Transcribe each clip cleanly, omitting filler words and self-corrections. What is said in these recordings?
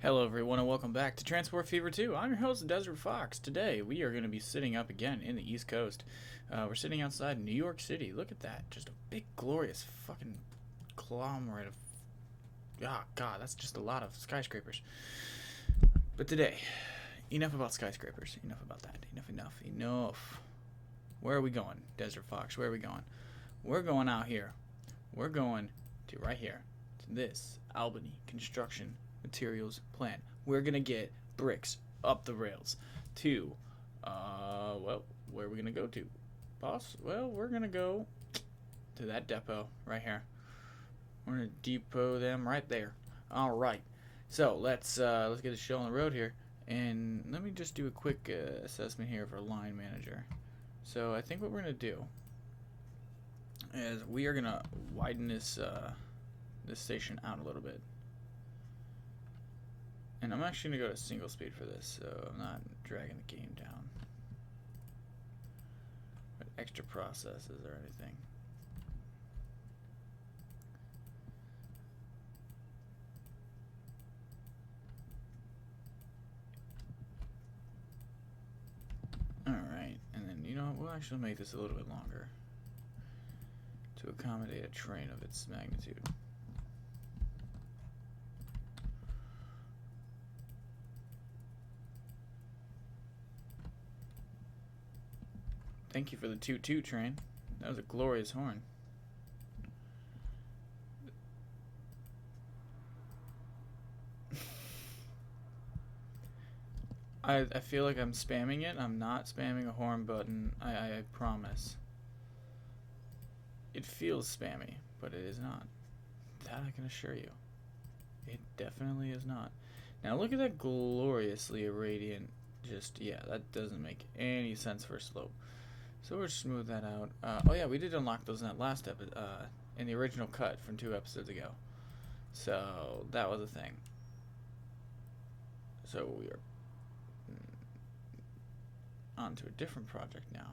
Hello everyone and welcome back to Transport Fever 2. I'm your host, DesertFox. Today we are going to be sitting up again in the East Coast. We're sitting outside New York City. Look at that. Just a big, glorious fucking conglomerate of... Oh god, that's just a lot of skyscrapers. But today, enough about skyscrapers. Enough about that. Enough. Where are we going, DesertFox? Where are we going? We're going out here. We're going to right here. To this Albany Construction Materials Plant. We're gonna get bricks up the rails to well, where are we gonna go to, boss? Well, we're gonna go to that depot right here. We're gonna depot them right there. All right, so let's get the show on the road here, and let me just do a quick assessment here for line manager. So I think what we're gonna do is we are gonna widen this station out a little bit. And I'm actually going to go to single speed for this, so I'm not dragging the game down with extra processes or anything. Alright, and then, you know what, we'll actually make this a little bit longer to accommodate a train of its magnitude. Thank you for the toot-toot train. That was a glorious horn. I feel like I'm spamming it. I'm not spamming a horn button. I promise. It feels spammy, but it is not. That I can assure you. It definitely is not. Now look at that gloriously irradiant. Just, yeah, that doesn't make any sense for a slope. So we'll smooth that out. Oh yeah, we did unlock those in that last episode, in the original cut from 2 episodes ago. So that was a thing. So we are on to a different project now.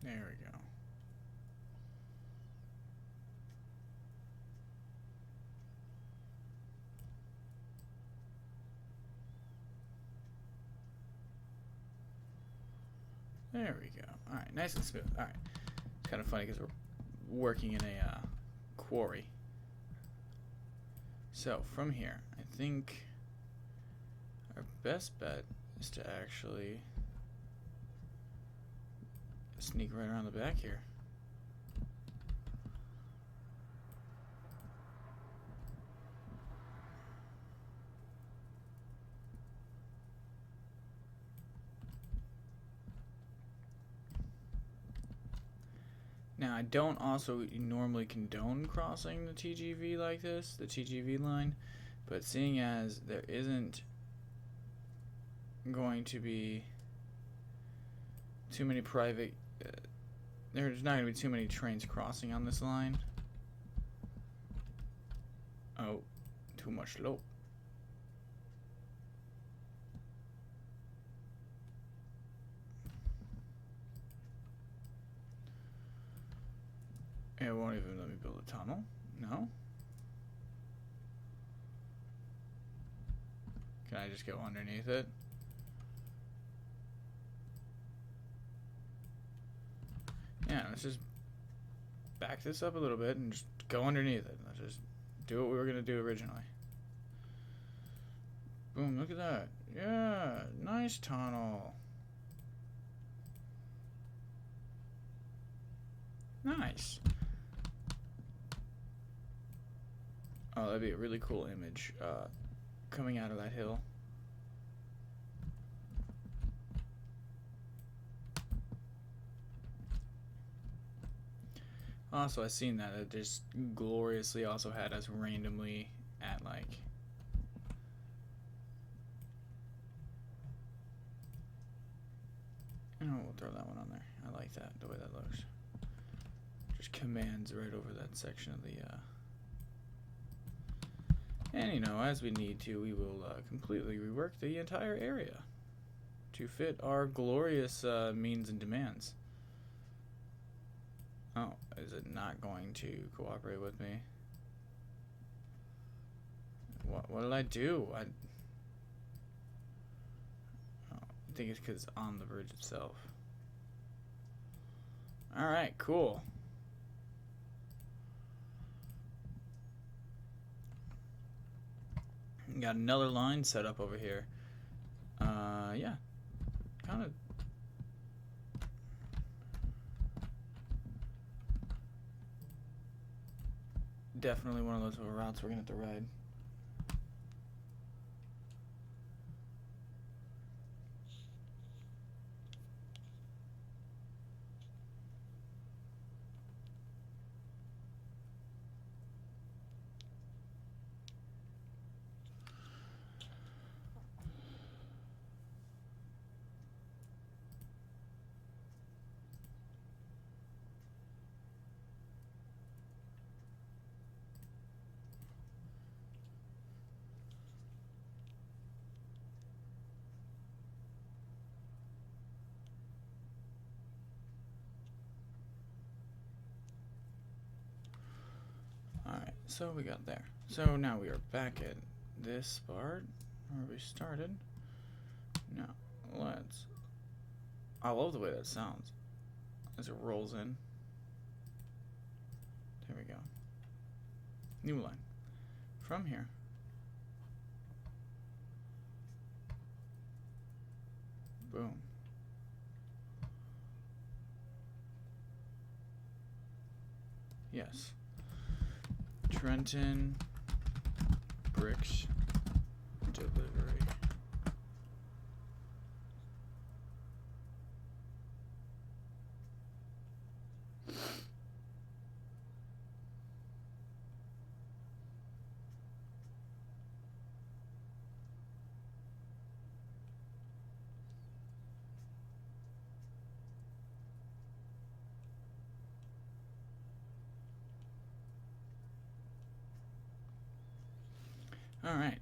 There we go. There we go. Alright, nice and smooth. Alright. It's kind of funny because we're working in a quarry. So, from here, I think our best bet is to actually sneak right around the back here. Now, I don't also normally condone crossing the TGV like this, the TGV line, but seeing as there isn't going to be too many private, there's not going to be too many trains crossing on this line. Oh, too much slope. It won't even let me build a tunnel. No? Can I just go underneath it? Yeah, let's just back this up a little bit and just go underneath it. Let's just do what we were going to do originally. Boom, look at that. Yeah, nice tunnel. Nice. Oh, that'd be a really cool image coming out of that hill. Also, I seen that it just gloriously also had us randomly at like we'll throw that one on there. I like that, the way that looks. Just commands right over that section of the and you know, as we need to, we will completely rework the entire area. to fit our glorious means and demands. Oh, is it not going to cooperate with me? What did I do? I think it's because it's on the bridge itself. Alright, cool. Got another line set up over here. Yeah. Kind of. Definitely one of those routes we're going to have to ride. Alright, so we got there. So now we are back at this part where we started. Now, let's... I love the way that sounds as it rolls in. There we go. New line. From here. Boom. Yes. Trenton Bricks Delivery. Alright.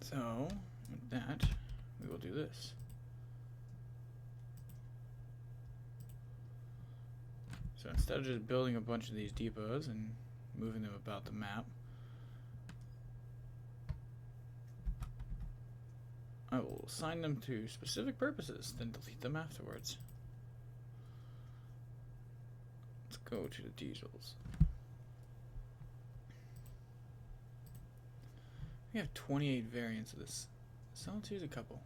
So, with that, we will do this. So instead of just building a bunch of these depots and moving them about the map, I will assign them to specific purposes, then delete them afterwards. Let's go to the diesels. We have 28 variants of this, so let's use a couple.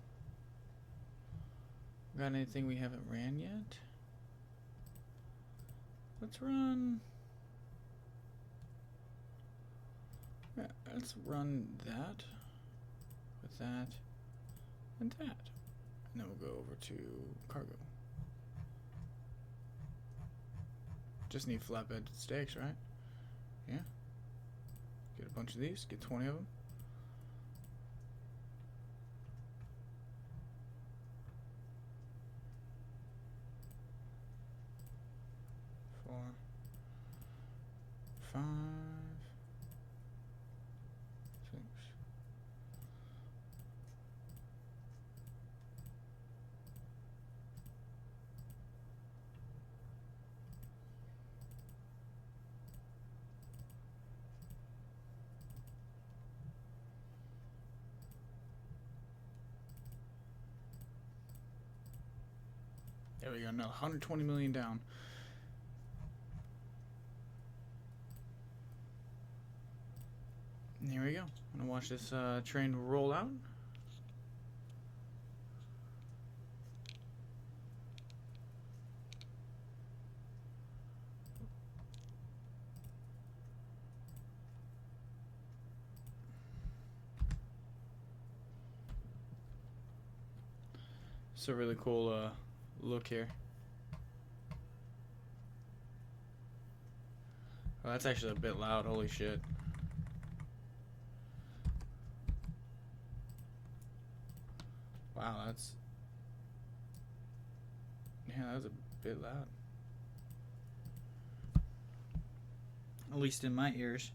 Got anything we haven't ran yet? Let's run... Yeah, let's run that, with that, and that. And then we'll go over to cargo. Just need flatbed steaks, right? Yeah. Get a bunch of these, get 20 of them. Five, six. There we go, another 120 million down. Here we go. I'm gonna watch this train roll out. It's a really cool look here. Oh, that's actually a bit loud. Holy shit. Wow, that's... Yeah, that was a bit loud. At least in my ears.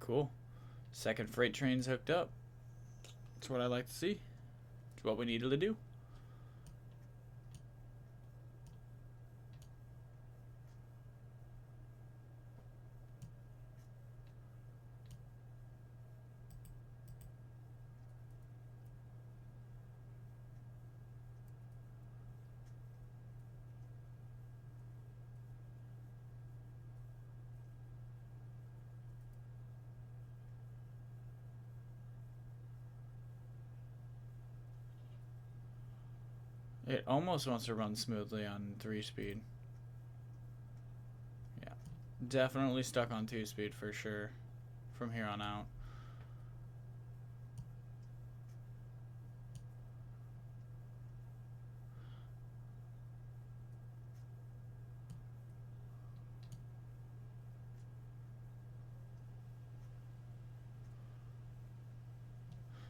Cool. Second freight train's hooked up. That's what I like to see. It's what we needed to do. It almost wants to run smoothly on 3-speed. Yeah. Definitely stuck on 2-speed for sure from here on out.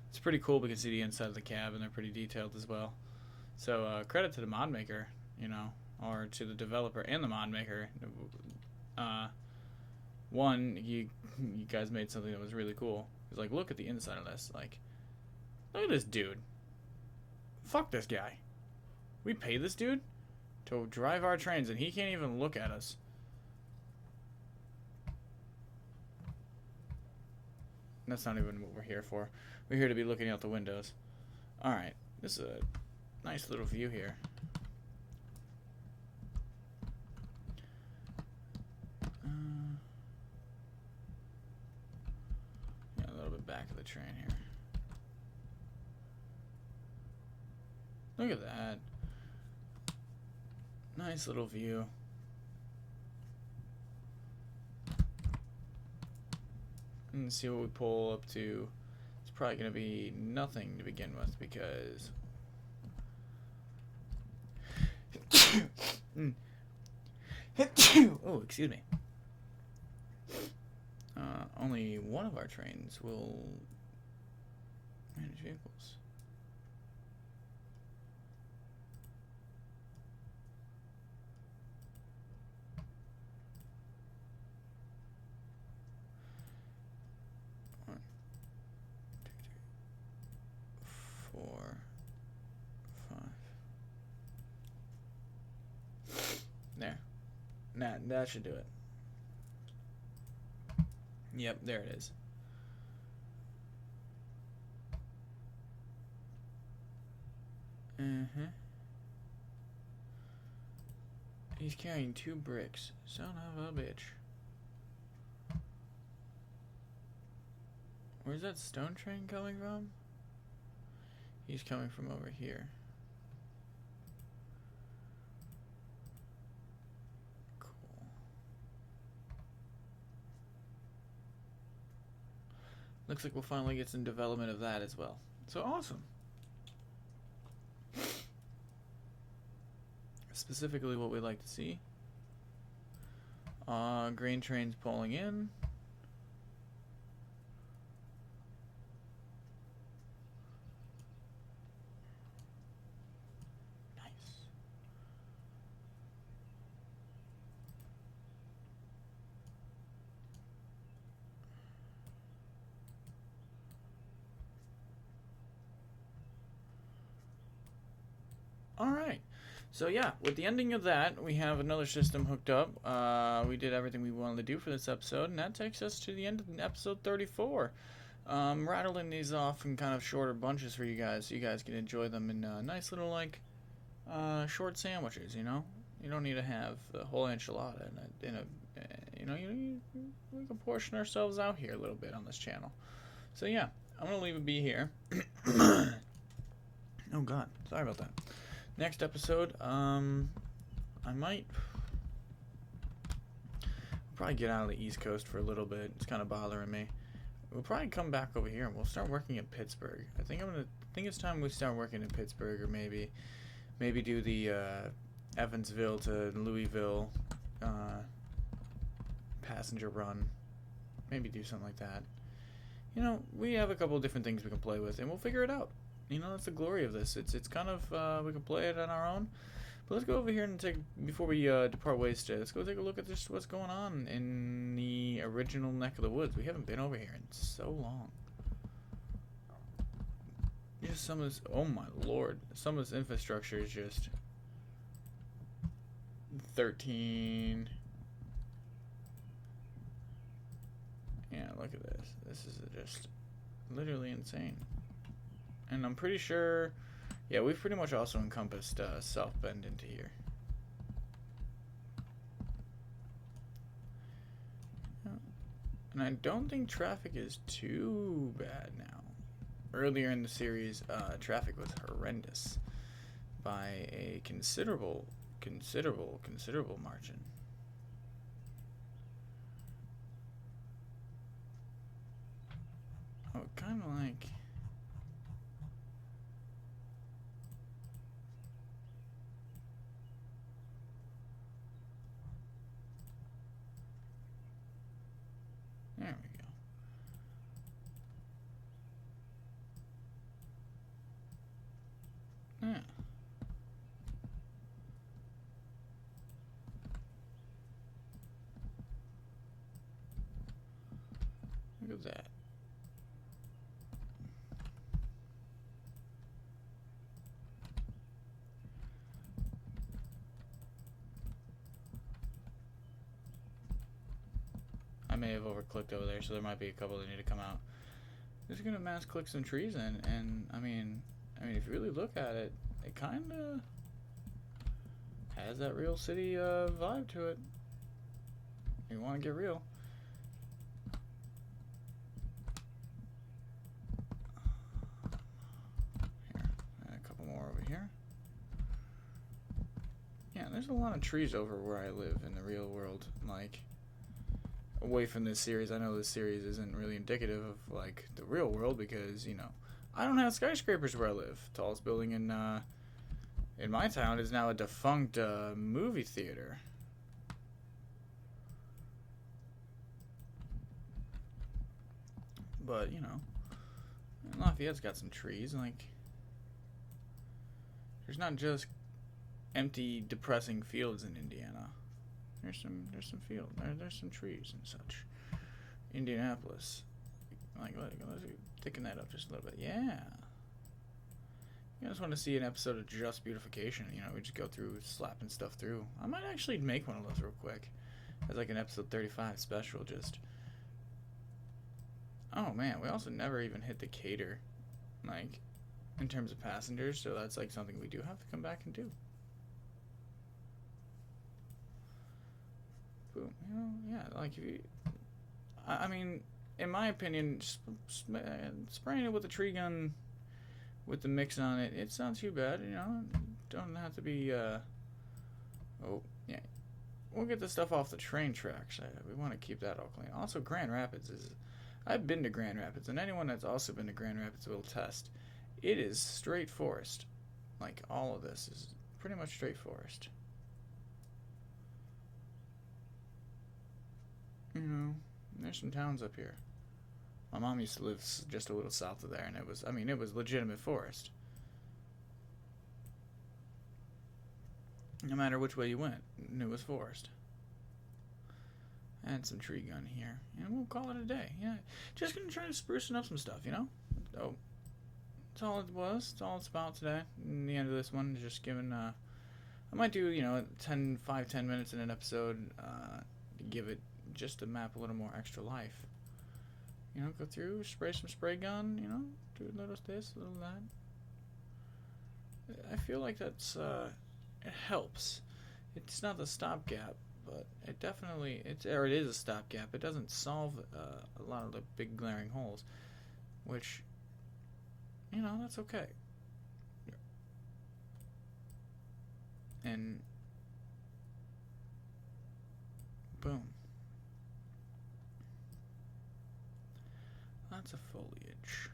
It's pretty cool. We can see the inside of the cab, and they're pretty detailed as well. So credit to the mod maker, you know, or to the developer and the mod maker. One, you guys made something that was really cool. It's like, look at the inside of this. Like, look at this dude. Fuck this guy. We pay this dude to drive our trains, and he can't even look at us. That's not even what we're here for. We're here to be looking out the windows. Alright, this is a nice little view here. Yeah, a little bit back of the train here. Look at that. Nice little view. And see what we pull up to. It's probably going to be nothing to begin with because... Oh, excuse me. Only one of our trains will manage vehicles. One, two, three, 4, 5. There. Nah, that should do it. Yep, there it is. He's carrying 2 bricks. Son of a bitch. Where's that stone train coming from? He's coming from over here. Looks like we'll finally get some development of that as well. So awesome. Specifically what we like to see. Grain trains pulling in. Nice. Alright, so yeah, with the ending of that, we have another system hooked up. We did everything we wanted to do for this episode, and that takes us to the end of episode 34. Rattling these off in kind of shorter bunches for you guys, so you guys can enjoy them in nice little, like, short sandwiches, you know? You don't need to have the whole enchilada in a you know, we can portion ourselves out here a little bit on this channel. So yeah, I'm going to leave it be here. Oh god, sorry about that. Next episode, I might probably get out of the East Coast for a little bit. It's kind of bothering me. We'll probably come back over here and we'll start working in Pittsburgh. I think it's time we start working in Pittsburgh, or maybe do the Evansville to Louisville passenger run. Maybe do something like that. You know, we have a couple of different things we can play with, and we'll figure it out. You know, that's the glory of this. It's kind of, we can play it on our own, But let's go over here and before we depart ways today, let's go take a look at just what's going on in the original neck of the woods. We haven't been over here in so long. Just some of this, oh my lord, some of this infrastructure is just 13. Yeah, look at this. This is just literally insane. And I'm pretty sure, yeah, we've pretty much also encompassed South Bend into here. And I don't think traffic is too bad now. Earlier in the series, traffic was horrendous by a considerable margin. Oh, kind of like... There we go. Yeah. Look at that. I may have overclicked over there, so there might be a couple that need to come out. Just gonna mass click some trees in, and I mean, if you really look at it, it kind of has that real city vibe to it. If you want to get real. Here, and a couple more over here. Yeah, there's a lot of trees over where I live in the real world, like away from this series. I know this series isn't really indicative of like the real world because, you know, I don't have skyscrapers where I live. Tallest building in my town is now a defunct movie theater. But, you know, Lafayette's got some trees. Like, there's not just empty, depressing fields in Indiana. There's some field. There's some trees and such. Indianapolis. Like, let's thicken that up just a little bit. Yeah. You just want to see an episode of Just Beautification. You know, we just go through slapping stuff through. I might actually make one of those real quick. As like an episode 35 special, just... Oh man, we also never even hit Decatur. Like, in terms of passengers, so that's like something we do have to come back and do. Boom. You know, yeah, like if you... I mean, in my opinion, spraying it with a tree gun with the mix on it, it's not too bad, you know. Don't have to be, oh, yeah. We'll get the stuff off the train tracks. We want to keep that all clean. Also, Grand Rapids is... I've been to Grand Rapids, and anyone that's also been to Grand Rapids will attest. It is straight forest. Like, all of this is pretty much straight forest. You know, there's some towns up here. My mom used to live just a little south of there, and it was, I mean, it was legitimate forest. No matter which way you went, it was forest. Add some tree gun here, and we'll call it a day. Yeah, just gonna try to sprucing up some stuff, you know? Oh, that's all it was. That's all it's about today. In the end of this one, just giving, I might do, you know, 10 minutes in an episode, to give it just to map a little more extra life. You know, go through, spray some spray gun, you know, do a little this, a little that. I feel like that's, it helps. It's not the stopgap, but it definitely, it is a stopgap. It doesn't solve a lot of the big glaring holes, which, you know, that's okay. And, boom. Lots of foliage.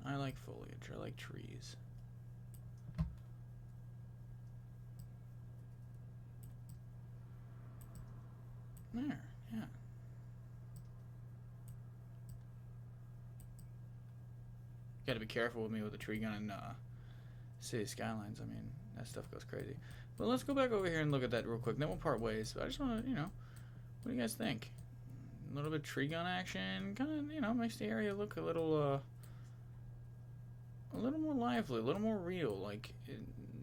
I like foliage. I like trees. There, yeah. Gotta be careful with me with the tree gun and city skylines. I mean, That stuff goes crazy. But let's go back over here and look at that real quick. Then we'll part ways. But I just want to, what do you guys think? A little bit of tree gun action, kind of, makes the area look a little more lively, a little more real. Like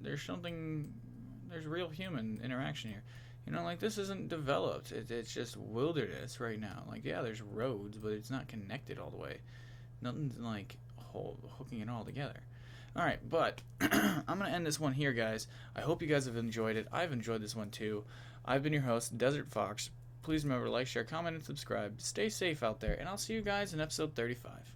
there's real human interaction here. Like this isn't developed. It's just wilderness right now. Like yeah, there's roads, but it's not connected all the way. Nothing's like hooking it all together. All right, but I'm gonna end this one here, guys. I hope you guys have enjoyed it. I've enjoyed this one too. I've been your host, DesertFox. Please remember to like, share, comment, and subscribe. Stay safe out there, and I'll see you guys in episode 35.